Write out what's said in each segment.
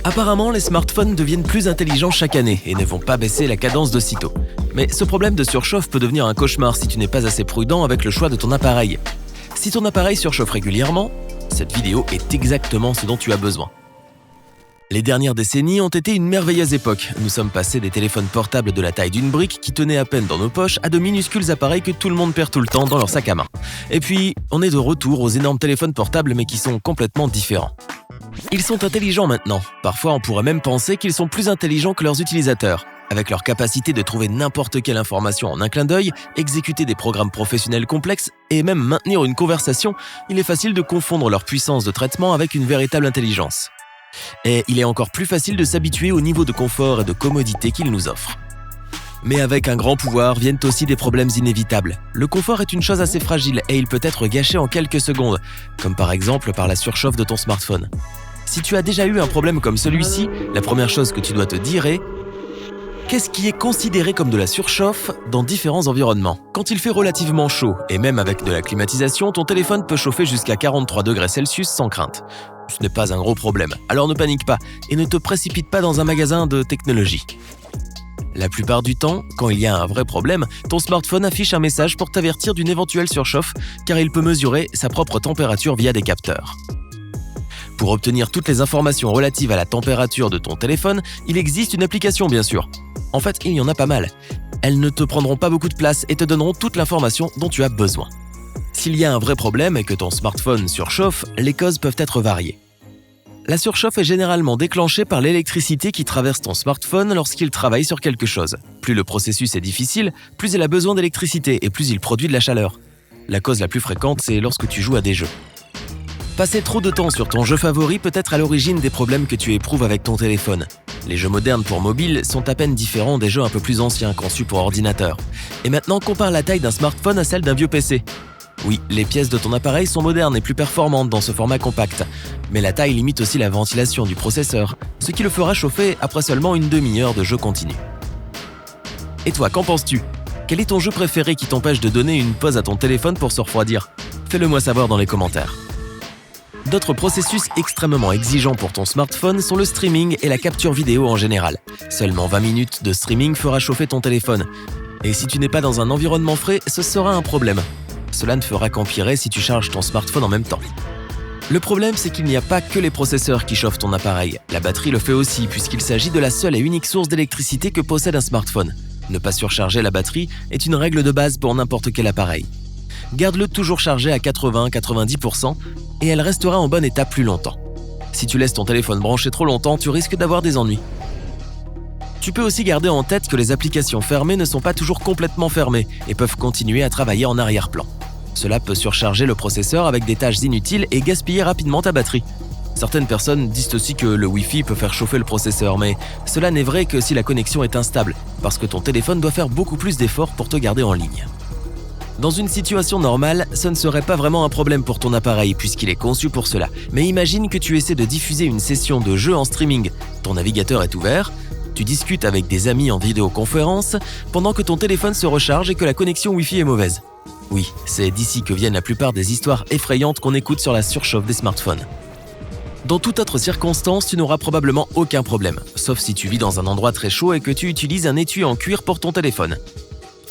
Apparemment, les smartphones deviennent plus intelligents chaque année et ne vont pas baisser la cadence de sitôt. Mais ce problème de surchauffe peut devenir un cauchemar si tu n'es pas assez prudent avec le choix de ton appareil. Si ton appareil surchauffe régulièrement, cette vidéo est exactement ce dont tu as besoin. Les dernières décennies ont été une merveilleuse époque. Nous sommes passés des téléphones portables de la taille d'une brique qui tenaient à peine dans nos poches à de minuscules appareils que tout le monde perd tout le temps dans leur sac à main. Et puis, on est de retour aux énormes téléphones portables mais qui sont complètement différents. Ils sont intelligents maintenant. Parfois, on pourrait même penser qu'ils sont plus intelligents que leurs utilisateurs. Avec leur capacité de trouver n'importe quelle information en un clin d'œil, exécuter des programmes professionnels complexes et même maintenir une conversation, il est facile de confondre leur puissance de traitement avec une véritable intelligence. Et il est encore plus facile de s'habituer au niveau de confort et de commodité qu'ils nous offrent. Mais avec un grand pouvoir viennent aussi des problèmes inévitables. Le confort est une chose assez fragile et il peut être gâché en quelques secondes, comme par exemple par la surchauffe de ton smartphone. Si tu as déjà eu un problème comme celui-ci, la première chose que tu dois te dire est: qu'est-ce qui est considéré comme de la surchauffe dans différents environnements? Quand il fait relativement chaud, et même avec de la climatisation, ton téléphone peut chauffer jusqu'à 43 degrés Celsius sans crainte. Ce n'est pas un gros problème, alors ne panique pas et ne te précipite pas dans un magasin de technologie. La plupart du temps, quand il y a un vrai problème, ton smartphone affiche un message pour t'avertir d'une éventuelle surchauffe car il peut mesurer sa propre température via des capteurs. Pour obtenir toutes les informations relatives à la température de ton téléphone, il existe une application bien sûr. En fait, il y en a pas mal. Elles ne te prendront pas beaucoup de place et te donneront toute l'information dont tu as besoin. S'il y a un vrai problème et que ton smartphone surchauffe, les causes peuvent être variées. La surchauffe est généralement déclenchée par l'électricité qui traverse ton smartphone lorsqu'il travaille sur quelque chose. Plus le processus est difficile, plus il a besoin d'électricité et plus il produit de la chaleur. La cause la plus fréquente, c'est lorsque tu joues à des jeux. Passer trop de temps sur ton jeu favori peut être à l'origine des problèmes que tu éprouves avec ton téléphone. Les jeux modernes pour mobile sont à peine différents des jeux un peu plus anciens conçus pour ordinateur. Et maintenant, compare la taille d'un smartphone à celle d'un vieux PC. Oui, les pièces de ton appareil sont modernes et plus performantes dans ce format compact. Mais la taille limite aussi la ventilation du processeur, ce qui le fera chauffer après seulement une demi-heure de jeu continu. Et toi, qu'en penses-tu? Quel est ton jeu préféré qui t'empêche de donner une pause à ton téléphone pour se refroidir? Fais-le moi savoir dans les commentaires. D'autres processus extrêmement exigeants pour ton smartphone sont le streaming et la capture vidéo en général. Seulement 20 minutes de streaming fera chauffer ton téléphone. Et si tu n'es pas dans un environnement frais, ce sera un problème. Cela ne fera qu'empirer si tu charges ton smartphone en même temps. Le problème, c'est qu'il n'y a pas que les processeurs qui chauffent ton appareil. La batterie le fait aussi, puisqu'il s'agit de la seule et unique source d'électricité que possède un smartphone. Ne pas surcharger la batterie est une règle de base pour n'importe quel appareil. Garde-le toujours chargé à 80-90% et elle restera en bon état plus longtemps. Si tu laisses ton téléphone branché trop longtemps, tu risques d'avoir des ennuis. Tu peux aussi garder en tête que les applications fermées ne sont pas toujours complètement fermées et peuvent continuer à travailler en arrière-plan. Cela peut surcharger le processeur avec des tâches inutiles et gaspiller rapidement ta batterie. Certaines personnes disent aussi que le Wi-Fi peut faire chauffer le processeur, mais cela n'est vrai que si la connexion est instable, parce que ton téléphone doit faire beaucoup plus d'efforts pour te garder en ligne. Dans une situation normale, ce ne serait pas vraiment un problème pour ton appareil puisqu'il est conçu pour cela. Mais imagine que tu essaies de diffuser une session de jeu en streaming. Ton navigateur est ouvert, tu discutes avec des amis en vidéoconférence pendant que ton téléphone se recharge et que la connexion Wi-Fi est mauvaise. Oui, c'est d'ici que viennent la plupart des histoires effrayantes qu'on écoute sur la surchauffe des smartphones. Dans toute autre circonstance, tu n'auras probablement aucun problème, sauf si tu vis dans un endroit très chaud et que tu utilises un étui en cuir pour ton téléphone.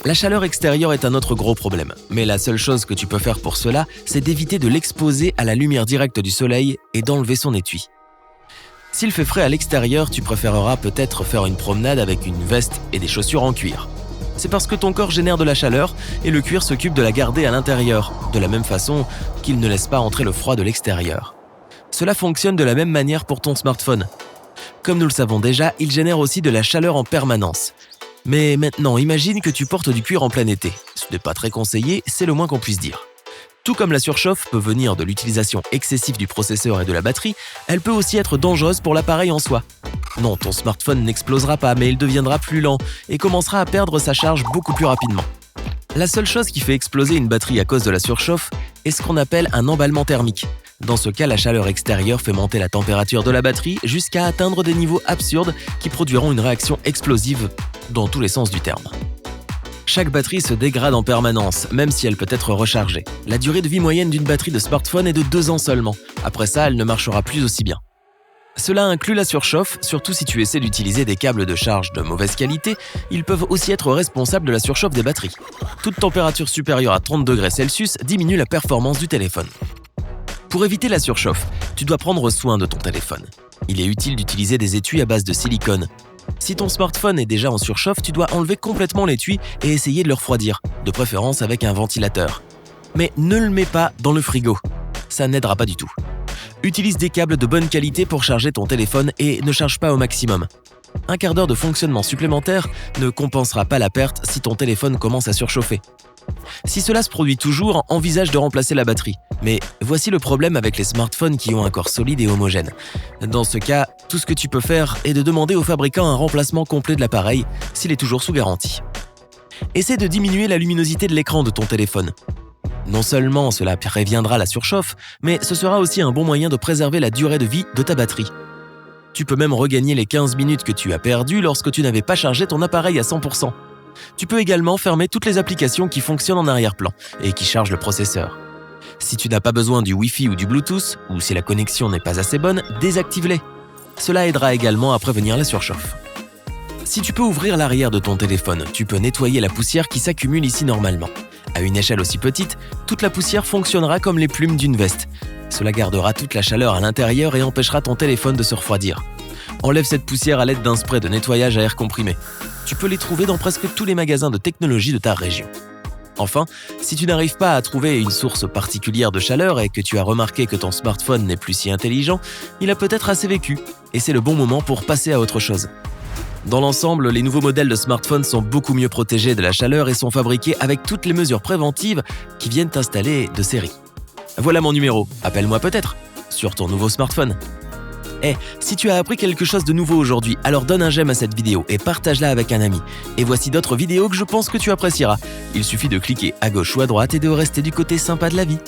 La chaleur extérieure est un autre gros problème, mais la seule chose que tu peux faire pour cela, c'est d'éviter de l'exposer à la lumière directe du soleil et d'enlever son étui. S'il fait frais à l'extérieur, tu préféreras peut-être faire une promenade avec une veste et des chaussures en cuir. C'est parce que ton corps génère de la chaleur et le cuir s'occupe de la garder à l'intérieur, de la même façon qu'il ne laisse pas entrer le froid de l'extérieur. Cela fonctionne de la même manière pour ton smartphone. Comme nous le savons déjà, il génère aussi de la chaleur en permanence. Mais maintenant, imagine que tu portes du cuir en plein été. Ce n'est pas très conseillé, c'est le moins qu'on puisse dire. Tout comme la surchauffe peut venir de l'utilisation excessive du processeur et de la batterie, elle peut aussi être dangereuse pour l'appareil en soi. Non, ton smartphone n'explosera pas, mais il deviendra plus lent et commencera à perdre sa charge beaucoup plus rapidement. La seule chose qui fait exploser une batterie à cause de la surchauffe est ce qu'on appelle un emballement thermique. Dans ce cas, la chaleur extérieure fait monter la température de la batterie jusqu'à atteindre des niveaux absurdes qui produiront une réaction explosive dans tous les sens du terme. Chaque batterie se dégrade en permanence, même si elle peut être rechargée. La durée de vie moyenne d'une batterie de smartphone est de 2 ans seulement. Après ça, elle ne marchera plus aussi bien. Cela inclut la surchauffe, surtout si tu essaies d'utiliser des câbles de charge de mauvaise qualité, ils peuvent aussi être responsables de la surchauffe des batteries. Toute température supérieure à 30 degrés Celsius diminue la performance du téléphone. Pour éviter la surchauffe, tu dois prendre soin de ton téléphone. Il est utile d'utiliser des étuis à base de silicone. Si ton smartphone est déjà en surchauffe, tu dois enlever complètement l'étui et essayer de le refroidir, de préférence avec un ventilateur. Mais ne le mets pas dans le frigo, ça n'aidera pas du tout. Utilise des câbles de bonne qualité pour charger ton téléphone et ne charge pas au maximum. Un quart d'heure de fonctionnement supplémentaire ne compensera pas la perte si ton téléphone commence à surchauffer. Si cela se produit toujours, envisage de remplacer la batterie. Mais voici le problème avec les smartphones qui ont un corps solide et homogène. Dans ce cas, tout ce que tu peux faire est de demander au fabricant un remplacement complet de l'appareil s'il est toujours sous garantie. Essaie de diminuer la luminosité de l'écran de ton téléphone. Non seulement cela préviendra la surchauffe, mais ce sera aussi un bon moyen de préserver la durée de vie de ta batterie. Tu peux même regagner les 15 minutes que tu as perdues lorsque tu n'avais pas chargé ton appareil à 100%. Tu peux également fermer toutes les applications qui fonctionnent en arrière-plan et qui chargent le processeur. Si tu n'as pas besoin du Wi-Fi ou du Bluetooth, ou si la connexion n'est pas assez bonne, désactive-les. Cela aidera également à prévenir la surchauffe. Si tu peux ouvrir l'arrière de ton téléphone, tu peux nettoyer la poussière qui s'accumule ici normalement. À une échelle aussi petite, toute la poussière fonctionnera comme les plumes d'une veste. Cela gardera toute la chaleur à l'intérieur et empêchera ton téléphone de se refroidir. Enlève cette poussière à l'aide d'un spray de nettoyage à air comprimé. Tu peux les trouver dans presque tous les magasins de technologie de ta région. Enfin, si tu n'arrives pas à trouver une source particulière de chaleur et que tu as remarqué que ton smartphone n'est plus si intelligent, il a peut-être assez vécu et c'est le bon moment pour passer à autre chose. Dans l'ensemble, les nouveaux modèles de smartphones sont beaucoup mieux protégés de la chaleur et sont fabriqués avec toutes les mesures préventives qui viennent installer de série. Voilà mon numéro, appelle-moi peut-être, sur ton nouveau smartphone. Si tu as appris quelque chose de nouveau aujourd'hui, alors donne un j'aime à cette vidéo et partage-la avec un ami. Et voici d'autres vidéos que je pense que tu apprécieras. Il suffit de cliquer à gauche ou à droite et de rester du côté sympa de la vie.